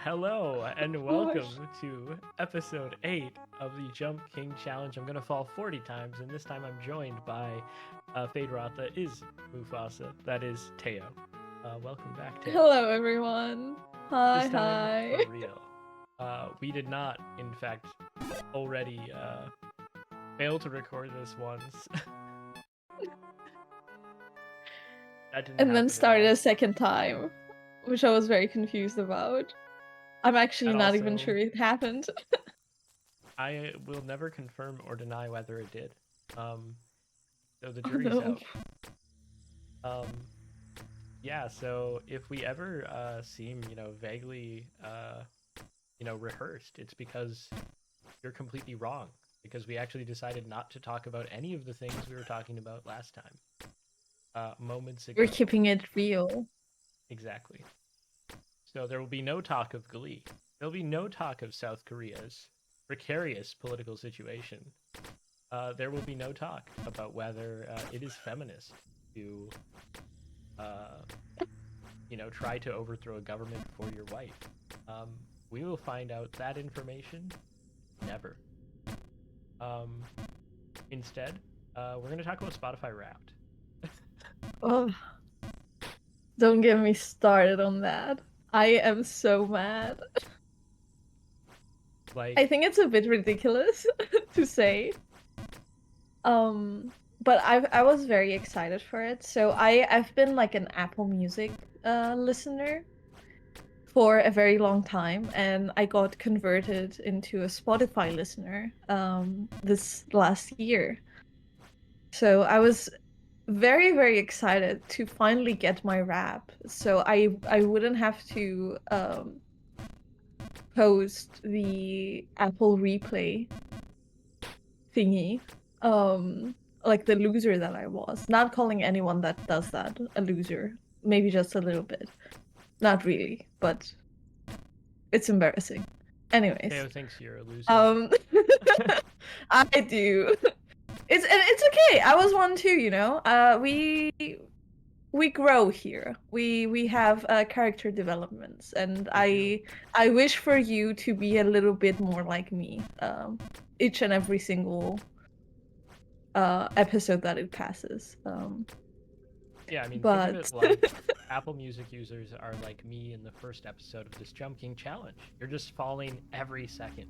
Hello and Gosh. welcome to episode 8 of the Jump King Challenge. I'm gonna fall 40 times, and this time I'm joined by Fade Ratha is Mufasa. That is Teo. Welcome back, Teo. Hello, everyone. This Hi, time hi. for real. We did not, in fact, already fail to record this once. That didn't And then happen at started all. a second time, which I was very confused about. I'm actually That not even also, sure it happened. I will never confirm or deny whether it did. Um, so the Oh jury's no. out. Um, yeah, so if we ever seem, vaguely, rehearsed, it's because you're completely wrong. Because we actually decided not to talk about any of the things we were talking about last time, moments We're ago. keeping it real. Exactly. So there will be no talk of Glee. There'll be no talk of South Korea's precarious political situation. There will be no talk about whether it is feminist to uh, try to overthrow a government for your wife. Um, we will find out that information never. Um, instead, we're going to talk about Spotify Wrapped. Oh, don't get me started on that. I am so mad. I Like, think it's a bit ridiculous to say. Um, but I was very excited for it. So I've been like an Apple Music listener for a very long time, and I got converted into a Spotify listener this last year. So I was very, very excited to finally get my rap. So I wouldn't have to post the Apple Replay thingy. Like the loser that I was. Not calling anyone that does that a loser. Maybe just a little bit. Not really, but it's embarrassing. Anyways. Teo thinks you're a loser. Um, I do. It's okay. I was one too, you know. We grow here. We have character developments, and We do. I wish for you to be a little bit more like me. Each and every single episode that it passes. Yeah, I mean, think of But it like Apple Music users are like me in the first episode of this Jump King Challenge. You're just falling every second.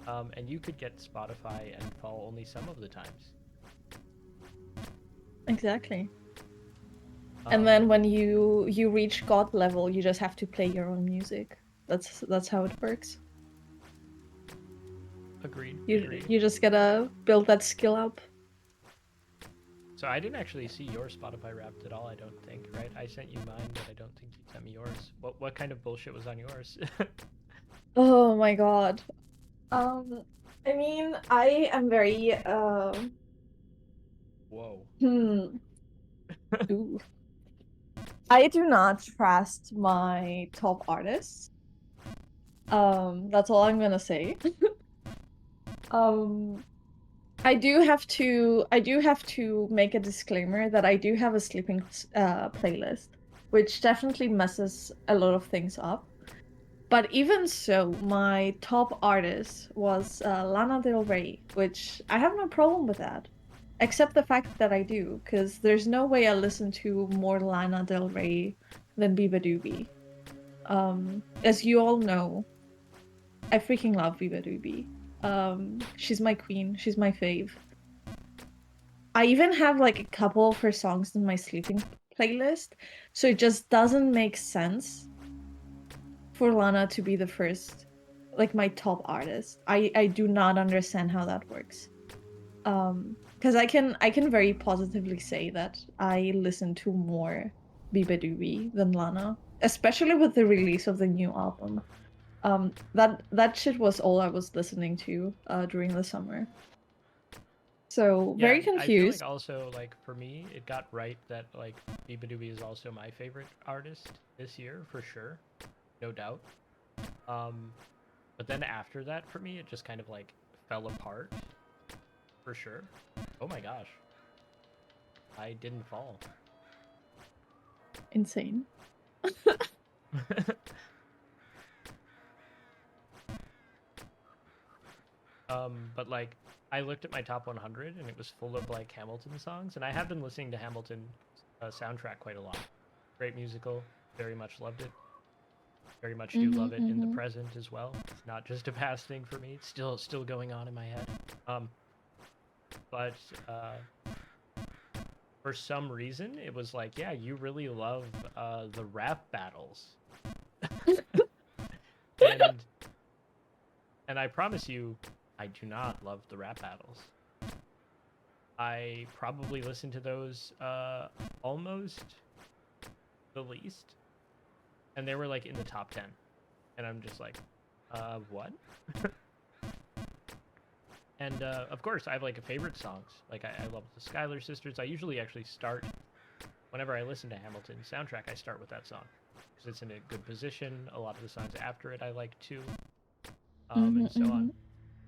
And you could get Spotify and fall only some of the times. exactly. And Um, then when you reach God level, you just have to play your own music. That's how it works. agreed, You agreed. you just gotta build that skill up. So I didn't actually see your Spotify Wrapped at all. I don't think, right? I sent you mine, but I don't think you sent me yours. What kind of bullshit was on yours? Oh my God. I mean, I am very Whoa. hmm. Ooh. I do not trust my top artists. That's all I'm gonna say. Um, I do have to make a disclaimer that I do have a sleeping playlist, which definitely messes a lot of things up. But even so, my top artist was Lana Del Rey, which I have no problem with that, except the fact that I do, because there's no way I listen to more Lana Del Rey than Biba Doobie. As you all know, I freaking love Biba Doobie. She's my queen. She's my fave. I even have like a couple of her songs in my sleeping playlist, so it just doesn't make sense for Lana to be the first, like my top artist. I do not understand how that works. Because I can very positively say that I listen to more Biba Doobie than Lana, especially with the release of the new album. That shit was all I was listening to during the summer. So Yeah, very I feel like confused. also like for me, it got right that like Biba Doobie is also my favorite artist this year for sure, no doubt. Um, but then after that, for me, it just kind of like fell apart for sure. Oh my gosh, I didn't fall. Insane. But like, I looked at my top 100 and it was full of like Hamilton songs, and I have been listening to Hamilton soundtrack quite a lot. Great musical, very much loved it. Very much do love it in the present as well. It's not just a past thing for me. It's still going on in my head. But for some reason, it was like, yeah, you really love the rap battles. And I promise you, I do not love the rap battles. I probably listen to those almost the least. And they were like in the top 10. And I'm just like, what? And of course, I have like favorite songs. Like I love the Schuyler Sisters. I usually actually start, whenever I listen to Hamilton soundtrack, I start with that song. Because it's in a good position. A lot of the songs after it I like too. And so on.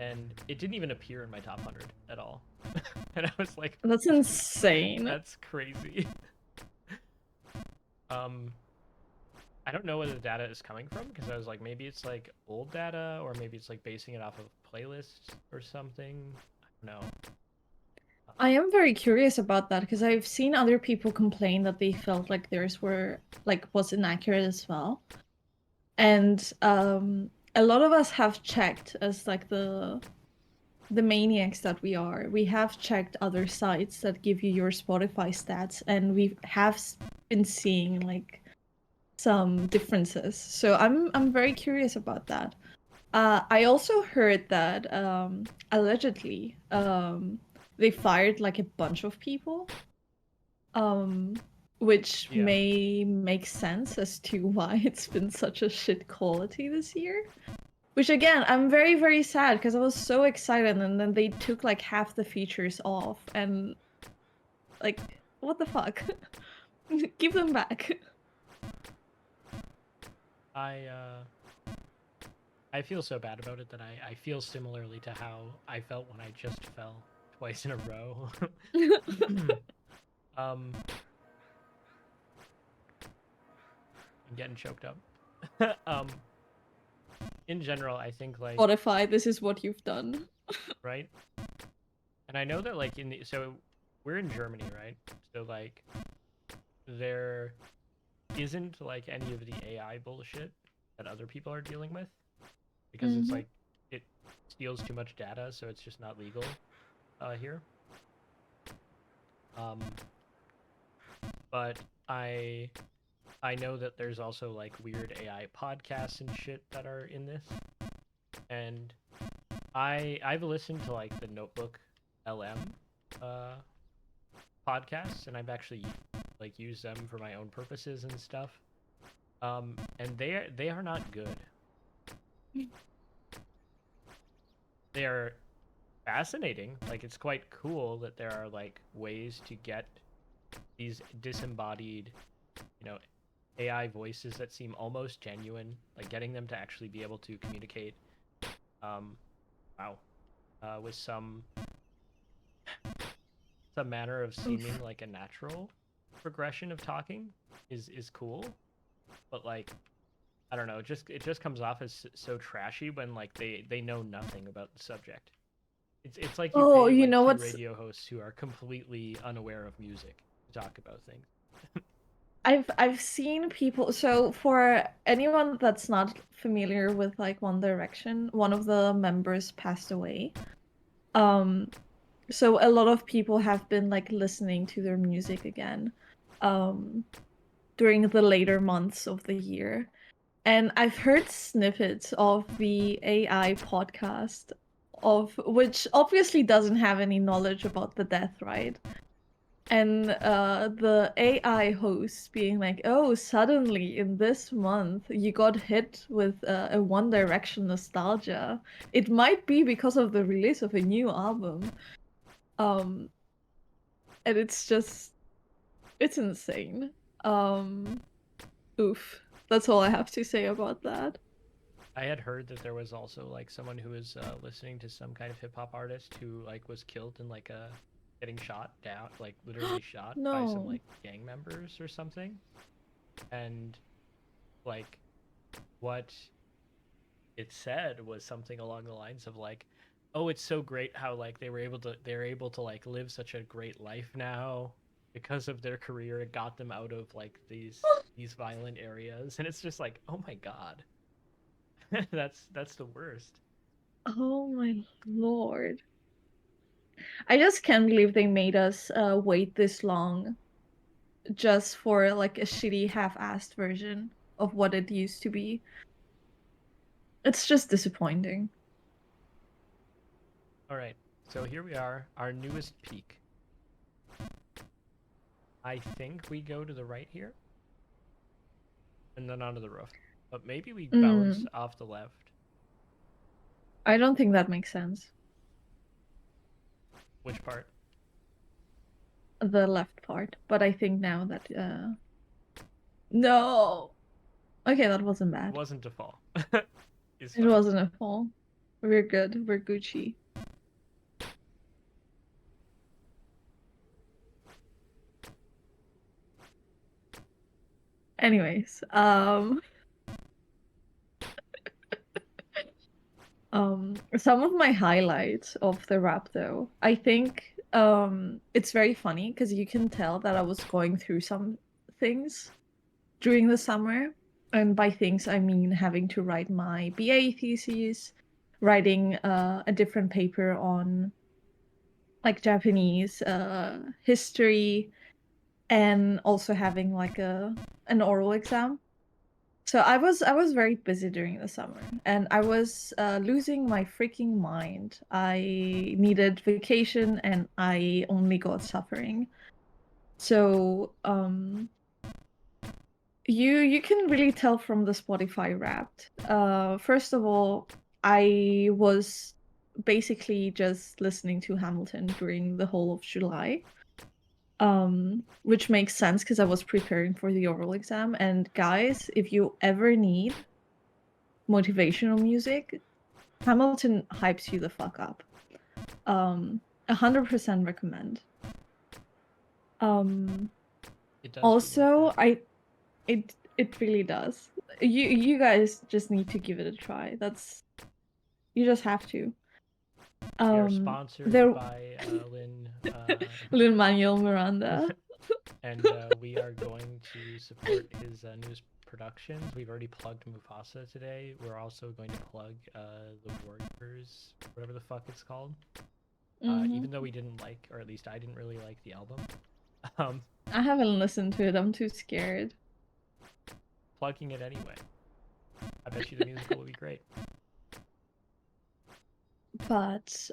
And it didn't even appear in my top 100 at all. And I was like, That's insane. That's crazy. I don't know where the data is coming from, because I was like, maybe it's like old data, or maybe it's like basing it off of playlists or something. I don't know. I am very curious about that, because I've seen other people complain that they felt like theirs was inaccurate as well. And a lot of us have checked, as like the maniacs that we are. We have checked other sites that give you your Spotify stats, and we have been seeing like some differences. So I'm very curious about that. I also heard that allegedly they fired like a bunch of people, which may make sense as to why it's been such a shit quality this year. Which again, I'm very, very sad, because I was so excited, and then they took like half the features off, and like, what the fuck? Give them back. I feel so bad about it that I feel similarly to how I felt when I just fell twice in a row. I'm getting choked up. In general, I think like Spotify, this is what you've done. Right? And I know that like so we're in Germany, right? So like there isn't like any of the AI bullshit that other people are dealing with, because it's like it steals too much data, so it's just not legal here. But I know that there's also like weird AI podcasts and shit that are in this. And I've listened to like the Notebook LM podcasts, and I've actually like used them for my own purposes and stuff. And they are not good. They are fascinating. Like, it's quite cool that there are like ways to get these disembodied, AI voices that seem almost genuine, like getting them to actually be able to communicate with some manner of seeming like a natural progression of talking is cool. But like, I don't know, it just comes off as so trashy when like they know nothing about the subject. It's like you pay like two radio hosts who are completely unaware of music to talk about things. I've seen people. So for anyone that's not familiar with like One Direction, one of the members passed away. So a lot of people have been like listening to their music again during the later months of the year. And I've heard snippets of the AI podcast, of which obviously doesn't have any knowledge about the death, right? And the AI host being like, oh, suddenly in this month you got hit with a One Direction nostalgia. It might be because of the release of a new album. And it's insane. Oof. That's all I have to say about that. I had heard that there was also like someone who was listening to some kind of hip hop artist who like was killed in like getting shot down, like literally shot by some like gang members or something. And like what it said was something along the lines of like, oh, it's so great how like they're able to like live such a great life now because of their career. It got them out of like these violent areas, and it's just like, oh my god, that's the worst. Oh my lord. I just can't believe they made us wait this long just for like a shitty half-assed version of what it used to be. It's just disappointing. All right, so here we are, our newest peak. I think we go to the right here, and then onto the roof. But maybe we bounce Mm, off the left. I don't think that makes sense. Which part? The left part, but I think now that no. Okay, that wasn't It bad. wasn't a fall. It's It fine. wasn't a fall. We're good. We're Gucci. Anyways, some of my highlights of the rap though, I think it's very funny because you can tell that I was going through some things during the summer. And by things I mean having to write my BA thesis, writing a different paper on like Japanese history, and also having like an oral exam. So I was very busy during the summer, and I was losing my freaking mind. I needed vacation, and I only got suffering. So you can really tell from the Spotify Wrapped. First of all, I was basically just listening to Hamilton during the whole of July. Which makes sense because I was preparing for the oral exam. And guys, if you ever need motivational music, Hamilton hypes you the fuck up. 100% recommend. Um, It does do like Also, that. it really does. You guys just need to give it a try. You just have to. We are sponsored There, by Lynn, Lin-Manuel Miranda. and we are going to support his newest productions. We've already plugged Mufasa today. We're also going to plug The Warriors, whatever the fuck it's called. Mhm. Even though we didn't like, or at least I didn't really like the album. Um, I haven't listened to it. I'm too scared. Plugging it anyway. I bet you the musical will be great. But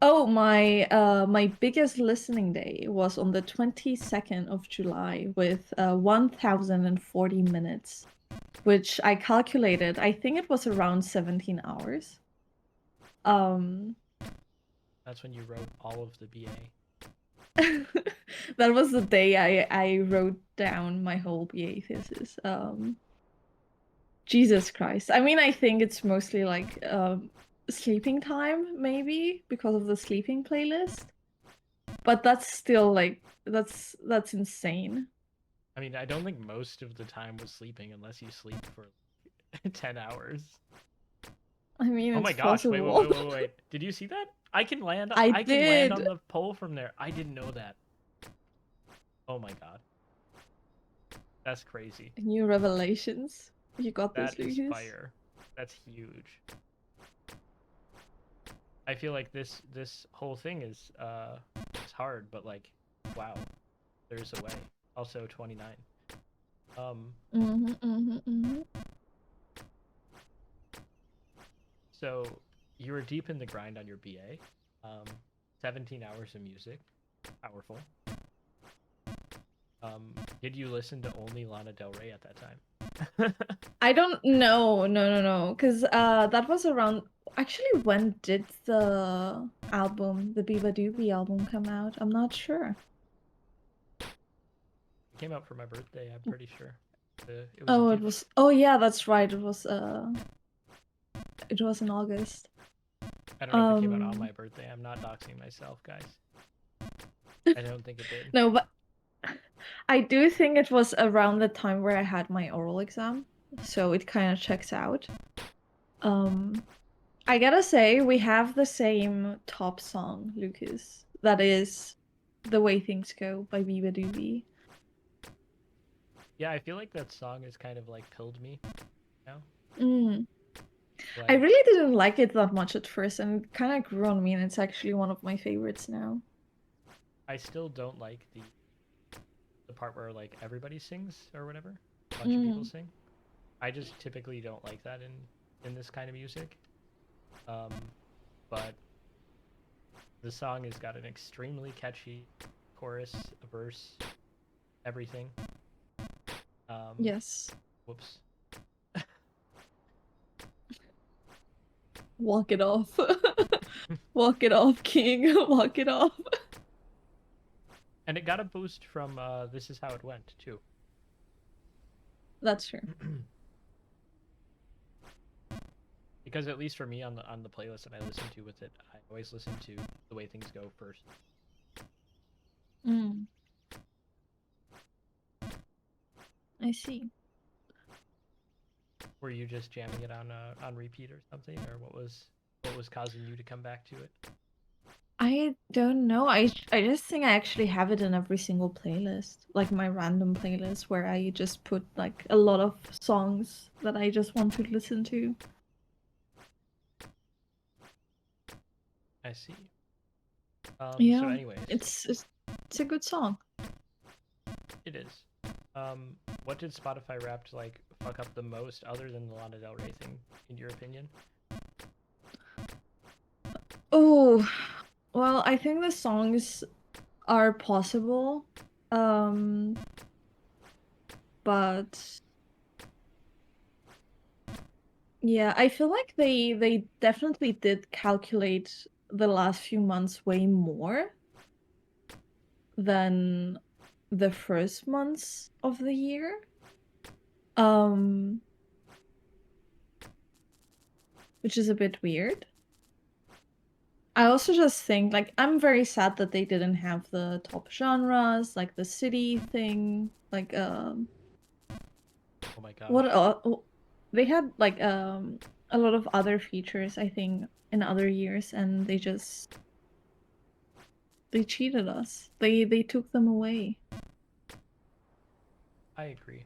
oh, my biggest listening day was on the 22nd of July with 1040 minutes, which I calculated. I think it was around 17 hours. Um That's when you wrote all of the BA. that was the day I wrote down my whole BA thesis. Jesus Christ. I mean, I think it's mostly like sleeping time, maybe because of the sleeping playlist. But that's still like that's insane. I mean, I don't think most of the time was sleeping unless you sleep for 10 hours. I mean, Oh it's my gosh, possible. wait. Did you see that? I can land I I can land on did. the pole from there. I didn't know that. Oh my god. That's crazy. New revelations. You got That this, is Lucas. fire. That's huge. I feel like this whole thing is it's hard, but like wow, there's a way. Also 29. Mm-hmm. So you were deep in the grind on your BA. 17 hours of music. Powerful. Did you listen to only Lana Del Rey at that time? I don't know. No. Because that was around. Actually, when did the album, the Biba Doobie album, come out? I'm not sure. It came out for my birthday, I'm pretty sure. It was a Oh, it gift. was. Oh yeah, that's right. It was in August. I don't know if it came out on Um, my birthday. I'm not doxing myself, guys. I don't think it did. no, but I do think it was around the time where I had my oral exam, so it kind of checks out. Um, I gotta say, we have the same top song, Lucas. That is The Way Things Go by Biba Doobie. Yeah, I feel like that song is kind of like pilled me now. Mm. I Like, really didn't like it that much at first, and it kind of grew on me, and it's actually one of my favorites now. I still don't like the part where like everybody sings or whatever. A bunch of people Mm. sing. I just typically don't like that in this kind of music. Um, but the song has got an extremely catchy chorus, a verse, everything. Yes. Whoops. Walk it off. Walk it off, King. Walk it off. And it got a boost from This Is How It Went too. That's true. Because at least for me on the playlist that I listen to with it, I always listen to The Way Things Go first. Mm. I see. Were you just jamming it on repeat or something, or what was causing you to come back to it? I don't know. I just think I actually have it in every single playlist, like my random playlist where I just put like a lot of songs that I just want to listen to. I see. So Yeah, anyways, it's a good song. it is. What did Spotify Wrapped like fuck up the most, other than the Lana Del Rey thing, in your opinion? Oh, well, I think the songs are possible, um, but yeah, I feel like they definitely did calculate the last few months way more than the first months of the year. Um, which is a bit weird. I also just think like I'm very sad that they didn't have the top genres, like the city thing, like Oh my what gosh. they had like a lot of other features I think in other years, and they cheated us. They took them away. I agree.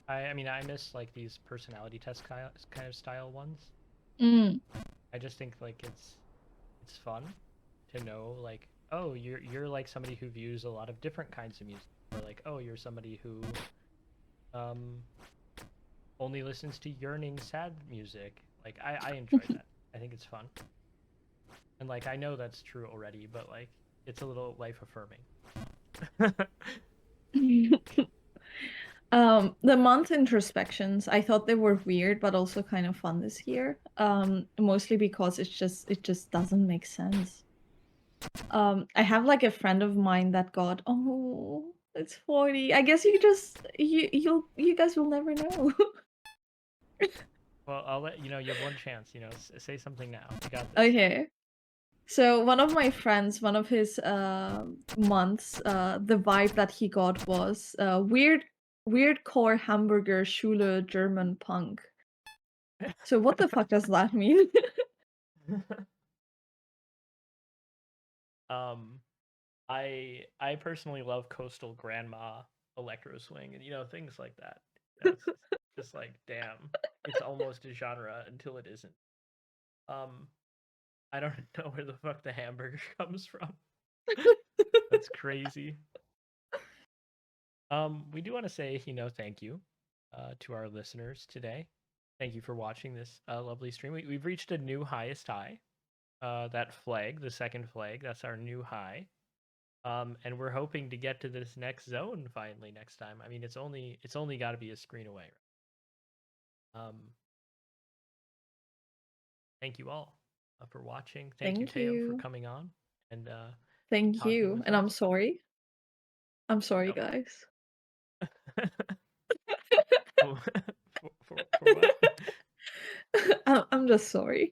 I mean, I miss like these personality test kind of style ones. Mm. I just think like it's fun to know like, oh, you're like somebody who views a lot of different kinds of music, or like, oh, you're somebody who um only listens to yearning sad music. Like I enjoy that. I think it's fun. And like I know that's true already, but like it's a little life affirming. The month introspections, I thought they were weird but also kind of fun this year. Mostly because it just doesn't make sense. I have like a friend of mine that got, oh, it's 40. I guess you guys will never know. Well, I'll let you know. You have one chance. Say something now. You got this. Okay. So one of my friends, one of his months, the vibe that he got was weird core hamburger Schule German punk. So what the fuck does that mean? um, I personally love Coastal Grandma Electro Swing, and things like that. It's just like, damn, it's almost a genre until it isn't. Um, I don't know where the fuck the hamburger comes from. That's crazy. We do want to say, thank you to our listeners today. Thank you for watching this lovely stream. We've reached a new highest high. That flag, the second flag, that's our new high. And we're hoping to get to this next zone finally next time. I mean, it's only got to be a screen away. Um, Thank you all for watching. Thank you, Thank Teo, for you. coming on and Thank talking you. with And I'm us. sorry. I'm sorry, No. guys. for what? I'm just sorry.